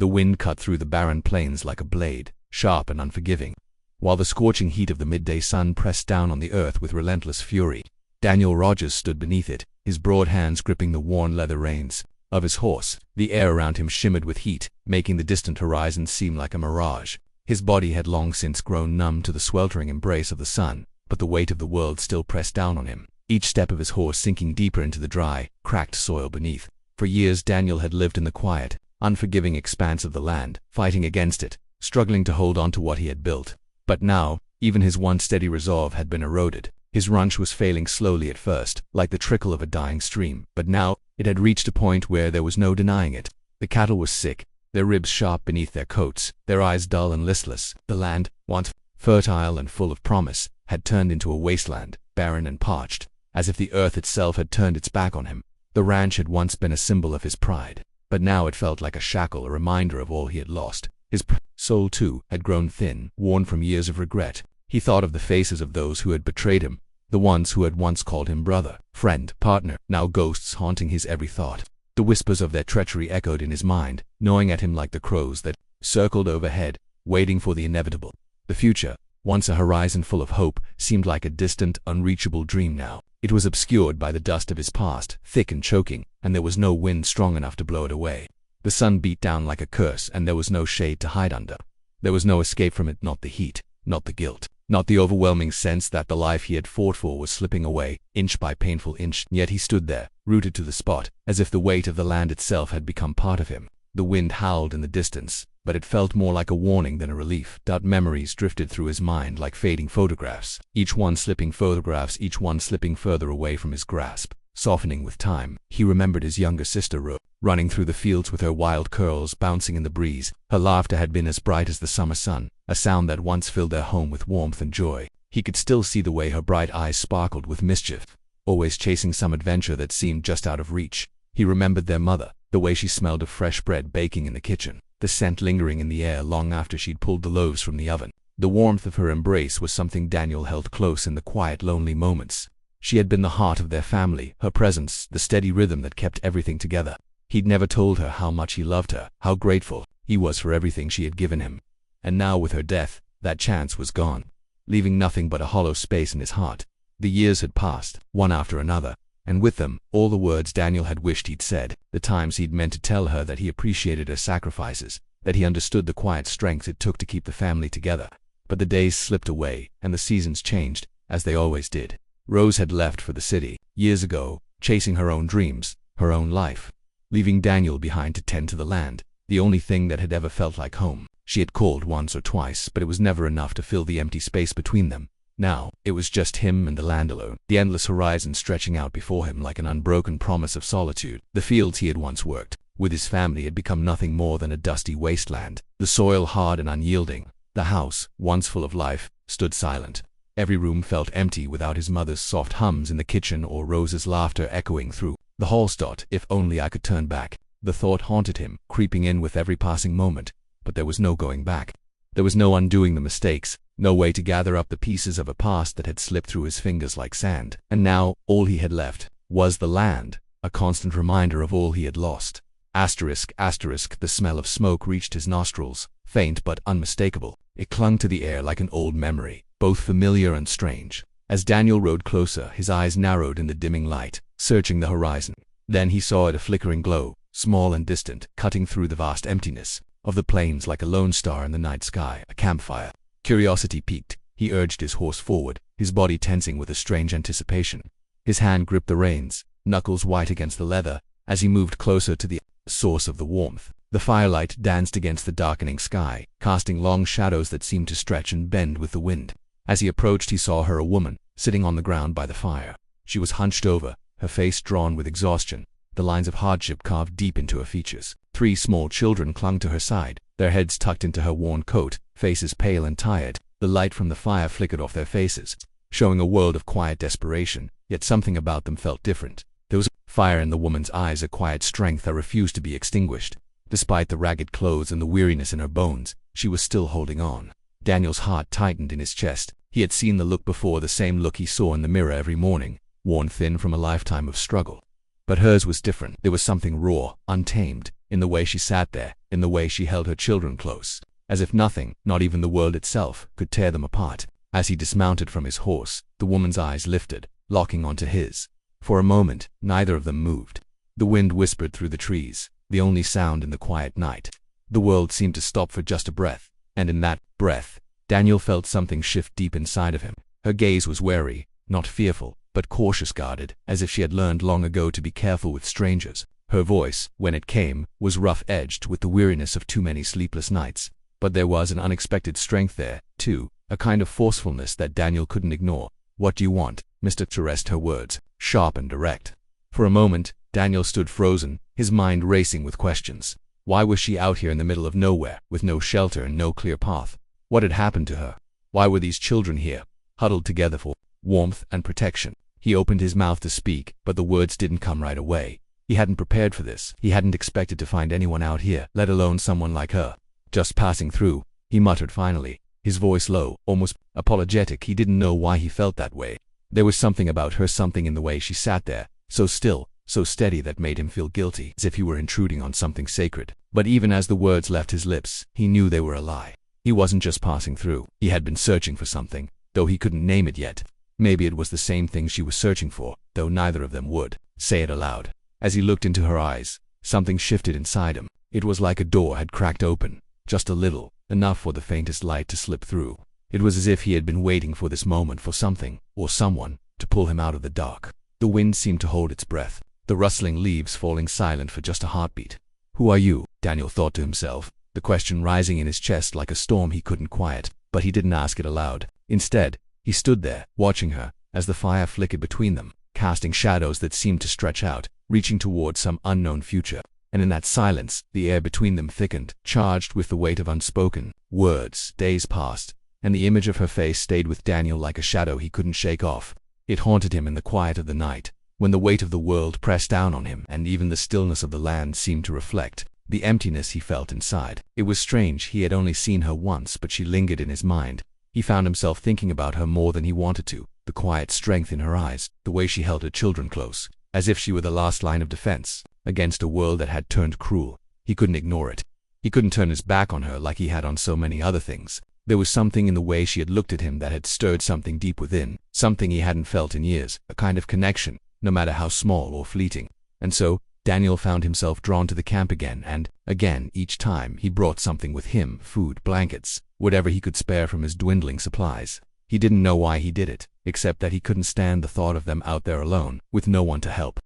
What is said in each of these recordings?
The wind cut through the barren plains like a blade, sharp and unforgiving, while the scorching heat of the midday sun pressed down on the earth with relentless fury. Daniel Rogers stood beneath it, his broad hands gripping the worn leather reins of his horse. The air around him shimmered with heat, making the distant horizon seem like a mirage. His body had long since grown numb to the sweltering embrace of the sun, but the weight of the world still pressed down on him, each step of his horse sinking deeper into the dry, cracked soil beneath. For years Daniel had lived in the quiet, unforgiving expanse of the land, fighting against it, struggling to hold on to what he had built. But now, even his once steady resolve had been eroded. His ranch was failing slowly at first, like the trickle of a dying stream, but now it had reached a point where there was no denying it. The cattle were sick, their ribs sharp beneath their coats, their eyes dull and listless. The land, once fertile and full of promise, had turned into a wasteland, barren and parched, as if the earth itself had turned its back on him. The ranch had once been a symbol of his pride, but now it felt like a shackle, a reminder of all he had lost. His soul, too, had grown thin, worn from years of regret. He thought of the faces of those who had betrayed him, the ones who had once called him brother, friend, partner, now ghosts haunting his every thought. The whispers of their treachery echoed in his mind, gnawing at him like the crows that circled overhead, waiting for the inevitable. The future, once a horizon full of hope, seemed like a distant, unreachable dream now. It was obscured by the dust of his past, thick and choking, and there was no wind strong enough to blow it away. The sun beat down like a curse, and there was no shade to hide under. There was no escape from it, not the heat, not the guilt, not the overwhelming sense that the life he had fought for was slipping away, inch by painful inch. Yet he stood there, rooted to the spot, as if the weight of the land itself had become part of him. The wind howled in the distance, but it felt more like a warning than a relief. Memories drifted through his mind like fading photographs, each one slipping further away from his grasp, softening with time. He remembered his younger sister Rose, running through the fields with her wild curls bouncing in the breeze. Her laughter had been as bright as the summer sun, a sound that once filled their home with warmth and joy. He could still see the way her bright eyes sparkled with mischief, always chasing some adventure that seemed just out of reach. He remembered their mother, the way she smelled of fresh bread baking in the kitchen, the scent lingering in the air long after she'd pulled the loaves from the oven. The warmth of her embrace was something Daniel held close in the quiet, lonely moments. She had been the heart of their family, her presence, the steady rhythm that kept everything together. He'd never told her how much he loved her, how grateful he was for everything she had given him. And now with her death, that chance was gone, leaving nothing but a hollow space in his heart. The years had passed, one after another, and with them, all the words Daniel had wished he'd said, the times he'd meant to tell her that he appreciated her sacrifices, that he understood the quiet strength it took to keep the family together. But the days slipped away, and the seasons changed, as they always did. Rose had left for the city, years ago, chasing her own dreams, her own life, leaving Daniel behind to tend to the land, the only thing that had ever felt like home. She had called once or twice, but it was never enough to fill the empty space between them. Now, it was just him and the land alone, the endless horizon stretching out before him like an unbroken promise of solitude. The fields he had once worked with his family had become nothing more than a dusty wasteland, the soil hard and unyielding. The house, once full of life, stood silent. Every room felt empty without his mother's soft hums in the kitchen or Rose's laughter echoing through the halls. If only I could turn back. The thought haunted him, creeping in with every passing moment, but there was no going back. There was no undoing the mistakes, no way to gather up the pieces of a past that had slipped through his fingers like sand. And now, all he had left was the land, a constant reminder of all he had lost. The smell of smoke reached his nostrils, faint but unmistakable. It clung to the air like an old memory, both familiar and strange. As Daniel rode closer, his eyes narrowed in the dimming light, searching the horizon. Then he saw it, a flickering glow, small and distant, cutting through the vast emptiness of the plains like a lone star in the night sky, a campfire. Curiosity piqued. He urged his horse forward, his body tensing with a strange anticipation. His hand gripped the reins, knuckles white against the leather, as he moved closer to the source of the warmth. The firelight danced against the darkening sky, casting long shadows that seemed to stretch and bend with the wind. As he approached, he saw her, a woman, sitting on the ground by the fire. She was hunched over, her face drawn with exhaustion, the lines of hardship carved deep into her features. 3 small children clung to her side, their heads tucked into her worn coat, faces pale and tired. The light from the fire flickered off their faces, showing a world of quiet desperation, yet something about them felt different. There was fire in the woman's eyes, a quiet strength that refused to be extinguished. Despite the ragged clothes and the weariness in her bones, she was still holding on. Daniel's heart tightened in his chest. He had seen the look before, the same look he saw in the mirror every morning, worn thin from a lifetime of struggle. But hers was different. There was something raw, untamed, in the way she sat there, in the way she held her children close, as if nothing, not even the world itself, could tear them apart. As he dismounted from his horse, the woman's eyes lifted, locking onto his. For a moment, neither of them moved. The wind whispered through the trees, the only sound in the quiet night. The world seemed to stop for just a breath, and in that breath, Daniel felt something shift deep inside of him. Her gaze was wary, not fearful, but cautious, guarded, as if she had learned long ago to be careful with strangers. Her voice, when it came, was rough-edged with the weariness of too many sleepless nights. But there was an unexpected strength there, too, a kind of forcefulness that Daniel couldn't ignore. "What do you want, Mr. Terest?" Her words, sharp and direct. For a moment, Daniel stood frozen, his mind racing with questions. Why was she out here in the middle of nowhere, with no shelter and no clear path? What had happened to her? Why were these children here, huddled together for warmth and protection? He opened his mouth to speak, but the words didn't come right away. He hadn't prepared for this. He hadn't expected to find anyone out here, let alone someone like her. "Just passing through," he muttered finally, his voice low, almost apologetic. He didn't know why he felt that way. There was something about her, something in the way she sat there, so still, so steady, that made him feel guilty, as if he were intruding on something sacred. But even as the words left his lips, he knew they were a lie. He wasn't just passing through. He had been searching for something, though he couldn't name it yet. Maybe it was the same thing she was searching for, though neither of them would say it aloud. As he looked into her eyes, something shifted inside him. It was like a door had cracked open, just a little, enough for the faintest light to slip through. It was as if he had been waiting for this moment, for something, or someone, to pull him out of the dark. The wind seemed to hold its breath, the rustling leaves falling silent for just a heartbeat. "Who are you?" Daniel thought to himself, the question rising in his chest like a storm he couldn't quiet. But he didn't ask it aloud. Instead, he stood there, watching her, as the fire flickered between them, casting shadows that seemed to stretch out, reaching toward some unknown future. And in that silence, the air between them thickened, charged with the weight of unspoken words. Days passed, and the image of her face stayed with Daniel like a shadow he couldn't shake off. It haunted him in the quiet of the night, when the weight of the world pressed down on him, and even the stillness of the land seemed to reflect the emptiness he felt inside. It was strange. He had only seen her once, but she lingered in his mind. He found himself thinking about her more than he wanted to. The quiet strength in her eyes, the way she held her children close, as if she were the last line of defense against a world that had turned cruel. He couldn't ignore it. He couldn't turn his back on her like he had on so many other things. There was something in the way she had looked at him that had stirred something deep within, something he hadn't felt in years, a kind of connection, no matter how small or fleeting. And so, Daniel found himself drawn to the camp again and again. Each time, he brought something with him: food, blankets, whatever he could spare from his dwindling supplies. He didn't know why he did it, except that he couldn't stand the thought of them out there alone, with no one to help.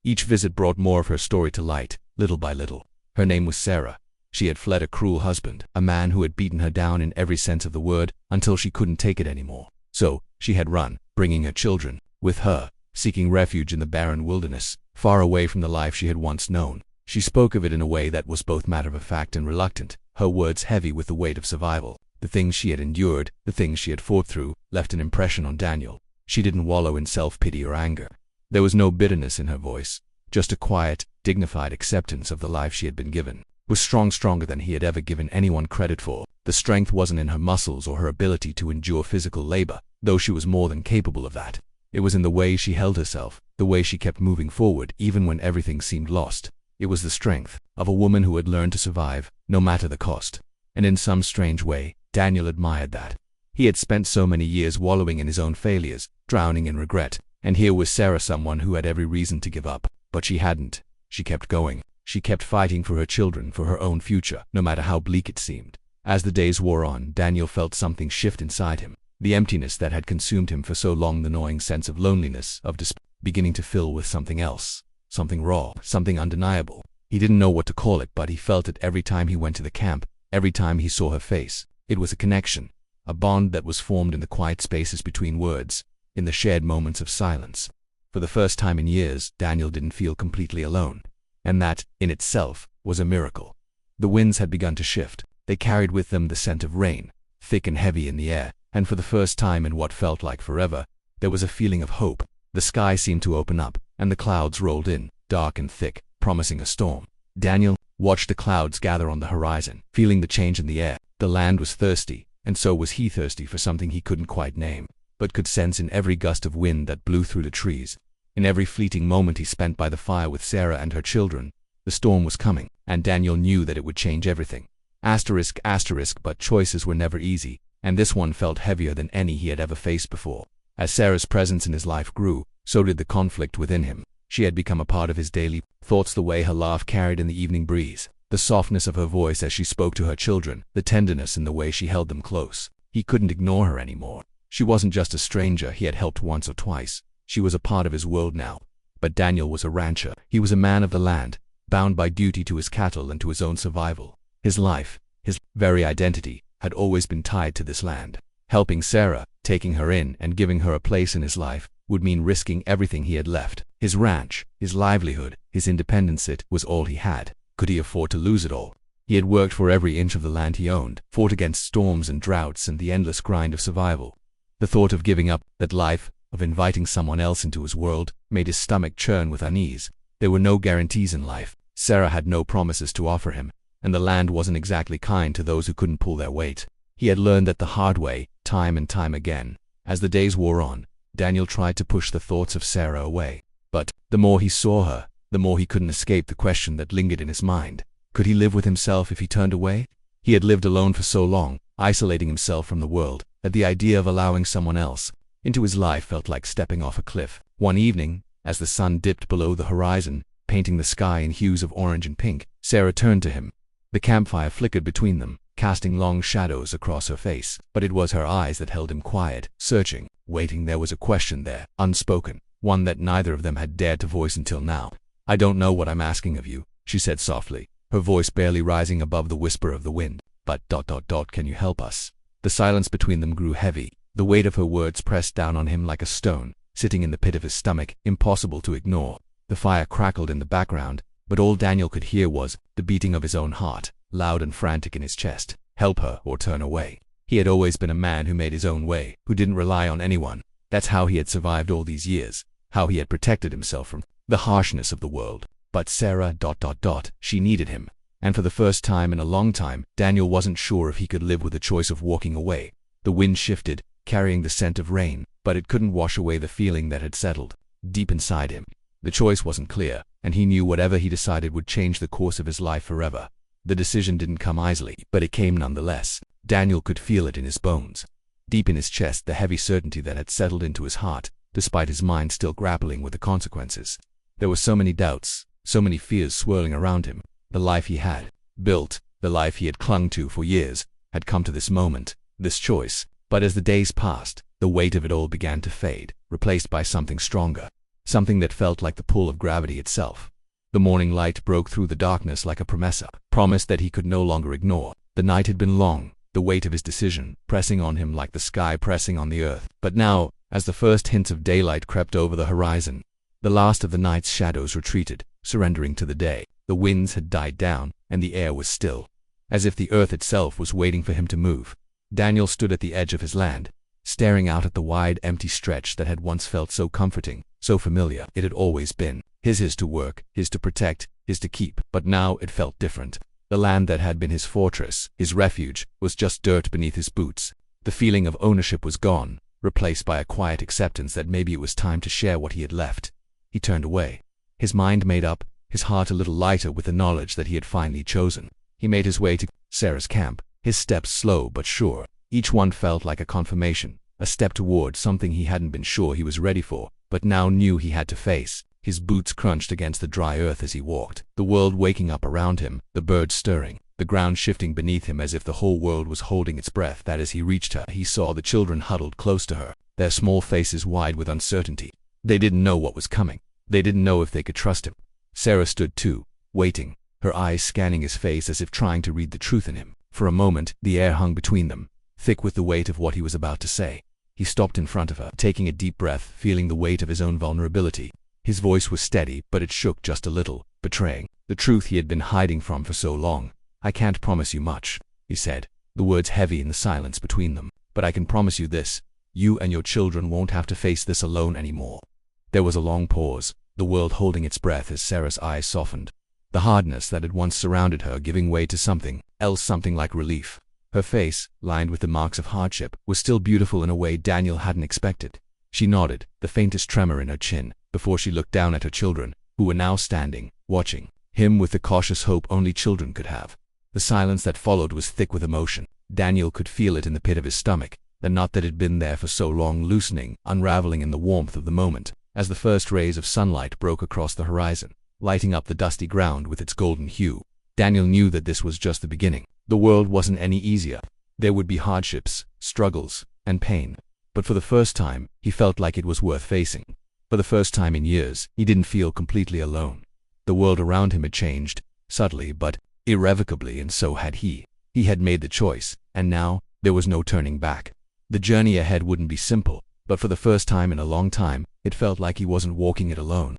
Each visit brought more of her story to light, little by little. Her name was Sarah. She had fled a cruel husband, a man who had beaten her down in every sense of the word, until she couldn't take it anymore. So, she had run, bringing her children with her, seeking refuge in the barren wilderness, far away from the life she had once known. She spoke of it in a way that was both matter-of-fact and reluctant, her words heavy with the weight of survival. The things she had endured, the things she had fought through, left an impression on Daniel. She didn't wallow in self-pity or anger. There was no bitterness in her voice, just a quiet, dignified acceptance of the life she had been given. It was stronger than he had ever given anyone credit for. The strength wasn't in her muscles or her ability to endure physical labor, though she was more than capable of that. It was in the way she held herself, the way she kept moving forward even when everything seemed lost. It was the strength of a woman who had learned to survive, no matter the cost. And in some strange way, Daniel admired that. He had spent so many years wallowing in his own failures, drowning in regret, and here was Sarah, someone who had every reason to give up. But she hadn't. She kept going. She kept fighting for her children, for her own future, no matter how bleak it seemed. As the days wore on, Daniel felt something shift inside him. The emptiness that had consumed him for so long, the gnawing sense of loneliness, of despair, beginning to fill with something else. Something raw, something undeniable. He didn't know what to call it, but he felt it every time he went to the camp, every time he saw her face. It was a connection, a bond that was formed in the quiet spaces between words, in the shared moments of silence. For the first time in years, Daniel didn't feel completely alone. And that, in itself, was a miracle. The winds had begun to shift. They carried with them the scent of rain, thick and heavy in the air, and for the first time in what felt like forever, there was a feeling of hope. The sky seemed to open up, and the clouds rolled in, dark and thick, promising a storm. Daniel watched the clouds gather on the horizon, feeling the change in the air. The land was thirsty, and so was he, thirsty for something he couldn't quite name, but could sense in every gust of wind that blew through the trees. In every fleeting moment he spent by the fire with Sarah and her children, The storm was coming, and Daniel knew that it would change everything. Asterisk, asterisk, but choices were never easy, and this one felt heavier than any he had ever faced before. As Sarah's presence in his life grew, so did the conflict within him. She had become a part of his daily thoughts, the way her laugh carried in the evening breeze, the softness of her voice as she spoke to her children, the tenderness in the way she held them close. He couldn't ignore her anymore. She wasn't just a stranger he had helped once or twice. She was a part of his world now. But Daniel was a rancher. He was a man of the land, bound by duty to his cattle and to his own survival. His life, his very identity, had always been tied to this land. Helping Sarah, taking her in and giving her a place in his life, would mean risking everything he had left. His ranch, his livelihood, his independence. It was all he had. Could he afford to lose it all? He had worked for every inch of the land he owned, fought against storms and droughts and the endless grind of survival. The thought of giving up that life, of inviting someone else into his world, made his stomach churn with unease. There were no guarantees in life. Sarah had no promises to offer him, and the land wasn't exactly kind to those who couldn't pull their weight. He had learned that the hard way, time and time again. As the days wore on, Daniel tried to push the thoughts of Sarah away. But the more he saw her, the more he couldn't escape the question that lingered in his mind. Could he live with himself if he turned away? He had lived alone for so long, isolating himself from the world, that the idea of allowing someone else into his life felt like stepping off a cliff. One evening, as the sun dipped below the horizon, painting the sky in hues of orange and pink, Sarah turned to him. The campfire flickered between them, casting long shadows across her face, but it was her eyes that held him quiet, searching, waiting. There was a question there, unspoken, one that neither of them had dared to voice until now. "I don't know what I'm asking of you," she said softly, her voice barely rising above the whisper of the wind. "But can you help us?" The silence between them grew heavy. The weight of her words pressed down on him like a stone, sitting in the pit of his stomach, impossible to ignore. The fire crackled in the background, but all Daniel could hear was the beating of his own heart, loud and frantic in his chest. Help her or turn away. He had always been a man who made his own way, who didn't rely on anyone. That's how he had survived all these years, how he had protected himself from the harshness of the world. But Sarah, she needed him. And for the first time in a long time, Daniel wasn't sure if he could live with the choice of walking away. The wind shifted, carrying the scent of rain, but it couldn't wash away the feeling that had settled deep inside him. The choice wasn't clear, and he knew whatever he decided would change the course of his life forever. The decision didn't come easily, but it came nonetheless. Daniel could feel it in his bones. Deep in his chest, the heavy certainty that had settled into his heart, despite his mind still grappling with the consequences. There were so many doubts, so many fears swirling around him. The life he had built, the life he had clung to for years, had come to this moment, this choice. But as the days passed, the weight of it all began to fade, replaced by something stronger, something that felt like the pull of gravity itself. The morning light broke through the darkness like a promise that he could no longer ignore. The night had been long, the weight of his decision pressing on him like the sky pressing on the earth. But now, as the first hints of daylight crept over the horizon, the last of the night's shadows retreated, surrendering to the day. The winds had died down, and the air was still, as if the earth itself was waiting for him to move. Daniel stood at the edge of his land, staring out at the wide, empty stretch that had once felt so comforting, so familiar. It had always been his to work, his to protect, his to keep. But now it felt different. The land that had been his fortress, his refuge, was just dirt beneath his boots. The feeling of ownership was gone, replaced by a quiet acceptance that maybe it was time to share what he had left. He turned away, his mind made up, his heart a little lighter with the knowledge that he had finally chosen. He made his way to Sarah's camp, his steps slow but sure. Each one felt like a confirmation, a step toward something he hadn't been sure he was ready for, but now knew he had to face. His boots crunched against the dry earth as he walked, the world waking up around him, the birds stirring, the ground shifting beneath him as if the whole world was holding its breath. That as he reached her, he saw the children huddled close to her, their small faces wide with uncertainty. They didn't know what was coming. They didn't know if they could trust him. Sarah stood too, waiting, her eyes scanning his face as if trying to read the truth in him. For a moment, the air hung between them, thick with the weight of what he was about to say. He stopped in front of her, taking a deep breath, feeling the weight of his own vulnerability. His voice was steady, but it shook just a little, betraying the truth he had been hiding from for so long. "I can't promise you much," he said, the words heavy in the silence between them. "But I can promise you this. You and your children won't have to face this alone anymore." There was a long pause, the world holding its breath as Sarah's eyes softened. The hardness that had once surrounded her giving way to something else, something like relief. Her face, lined with the marks of hardship, was still beautiful in a way Daniel hadn't expected. She nodded, the faintest tremor in her chin, before she looked down at her children, who were now standing, watching. him with the cautious hope only children could have. The silence that followed was thick with emotion. Daniel could feel it in the pit of his stomach, the knot that had been there for so long loosening, unraveling in the warmth of the moment, as the first rays of sunlight broke across the horizon, lighting up the dusty ground with its golden hue. Daniel knew that this was just the beginning. The world wasn't any easier. There would be hardships, struggles, and pain. But for the first time, he felt like it was worth facing. For the first time in years, he didn't feel completely alone. The world around him had changed, subtly but irrevocably, and so had he. He had made the choice, and now there was no turning back. The journey ahead wouldn't be simple, but for the first time in a long time, it felt like he wasn't walking it alone.